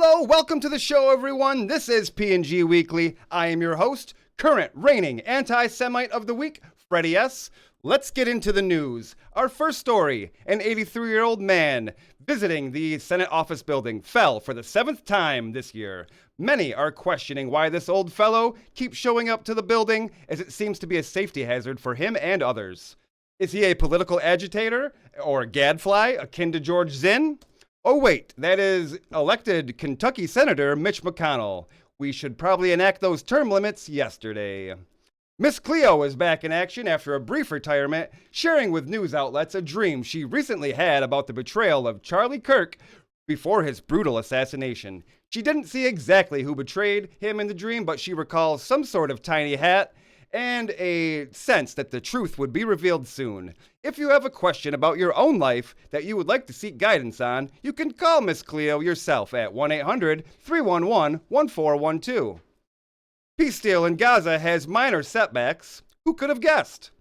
Hello, welcome to the show, everyone. This is P&G Weekly. I am your host, current reigning anti-Semite of the week, Freddie S. Let's get into the news. Our first story, an 83-year-old man visiting the Senate office building fell for the 7th time this year. Many are questioning why this old fellow keeps showing up to the building, as it seems to be a safety hazard for him and others. Is he a political agitator or gadfly akin to George Zinn? Oh wait, that is elected Kentucky Senator Mitch McConnell. We should probably enact those term limits yesterday. Miss Cleo is back in action after a brief retirement, sharing with news outlets a dream she recently had about the betrayal of Charlie Kirk before his brutal assassination. She didn't see exactly who betrayed him in the dream, but she recalls some sort of tiny hat and a sense that the truth would be revealed soon. If you have a question about your own life that you would like to seek guidance on, you can call Miss Cleo yourself at 1-800-311-1412. Peace deal in Gaza has minor setbacks. Who could have guessed?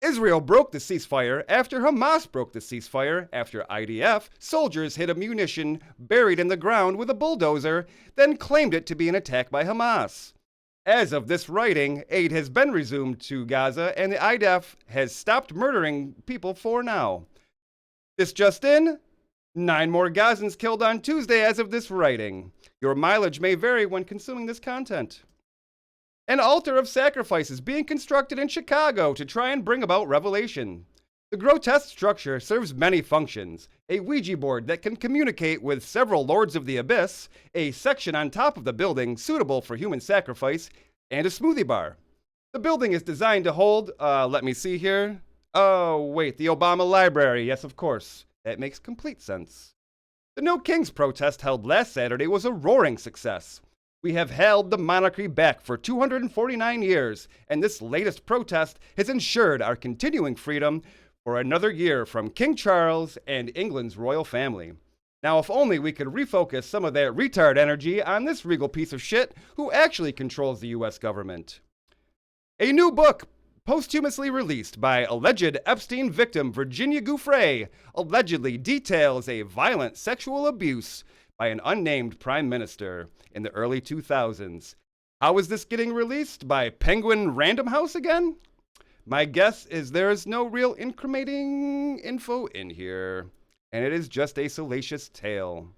Israel broke the ceasefire after Hamas broke the ceasefire after IDF soldiers hit a munition buried in the ground with a bulldozer, then claimed it to be an attack by Hamas. As of this writing, aid has been resumed to Gaza, and the IDF has stopped murdering people for now. This just in, 9 more Gazans killed on Tuesday as of this writing. Your mileage may vary when consuming this content. An altar of sacrifices being constructed in Chicago to try and bring about revelation. The grotesque structure serves many functions: a Ouija board that can communicate with several lords of the abyss, a section on top of the building suitable for human sacrifice, and a smoothie bar. The building is designed to hold, let me see here. Oh, wait, the Obama Library. Yes, of course. That makes complete sense. The No Kings protest held last Saturday was a roaring success. We have held the monarchy back for 249 years, and this latest protest has ensured our continuing freedom for another year from King Charles and England's royal family. Now, if only we could refocus some of that retard energy on this regal piece of shit who actually controls the US government. A new book posthumously released by alleged Epstein victim Virginia Giuffre allegedly details a violent sexual abuse by an unnamed prime minister in the early 2000s. How is this getting released? By Penguin Random House again? My guess is there is no real incriminating info in here, and it is just a salacious tale.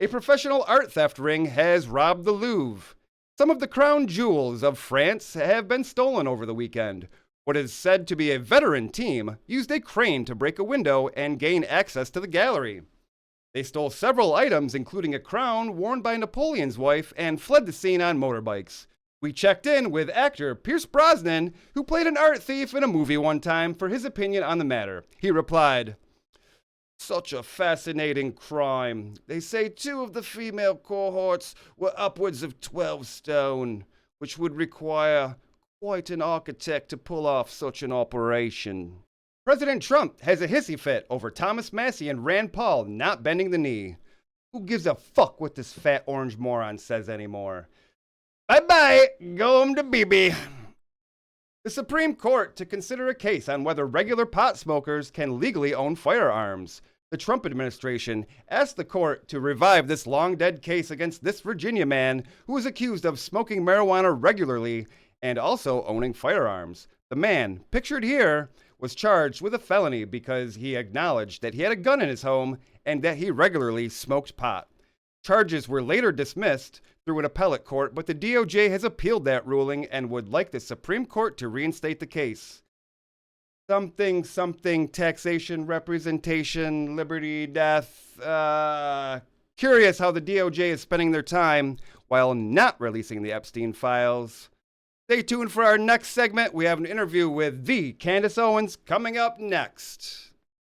A professional art theft ring has robbed the Louvre. Some of the crown jewels of France have been stolen over the weekend. What is said to be a veteran team used a crane to break a window and gain access to the gallery. They stole several items, including a crown worn by Napoleon's wife, and fled the scene on motorbikes. We checked in with actor Pierce Brosnan, who played an art thief in a movie one time, for his opinion on the matter. He replied, "Such a fascinating crime. They say 2 of the female cohorts were upwards of 12 stone, which would require quite an architect to pull off such an operation." President Trump has a hissy fit over Thomas Massie and Rand Paul not bending the knee. Who gives a fuck what this fat orange moron says anymore? Bye-bye, go home to BB. The Supreme Court to consider a case on whether regular pot smokers can legally own firearms. The Trump administration asked the court to revive this long-dead case against this Virginia man who was accused of smoking marijuana regularly and also owning firearms. The man, pictured here, was charged with a felony because he acknowledged that he had a gun in his home and that he regularly smoked pot. Charges were later dismissed through an appellate court, but the DOJ has appealed that ruling and would like the Supreme Court to reinstate the case. Something, taxation, representation, liberty, death. Curious how the DOJ is spending their time while not releasing the Epstein files. Stay tuned for our next segment. We have an interview with the Candace Owens coming up next.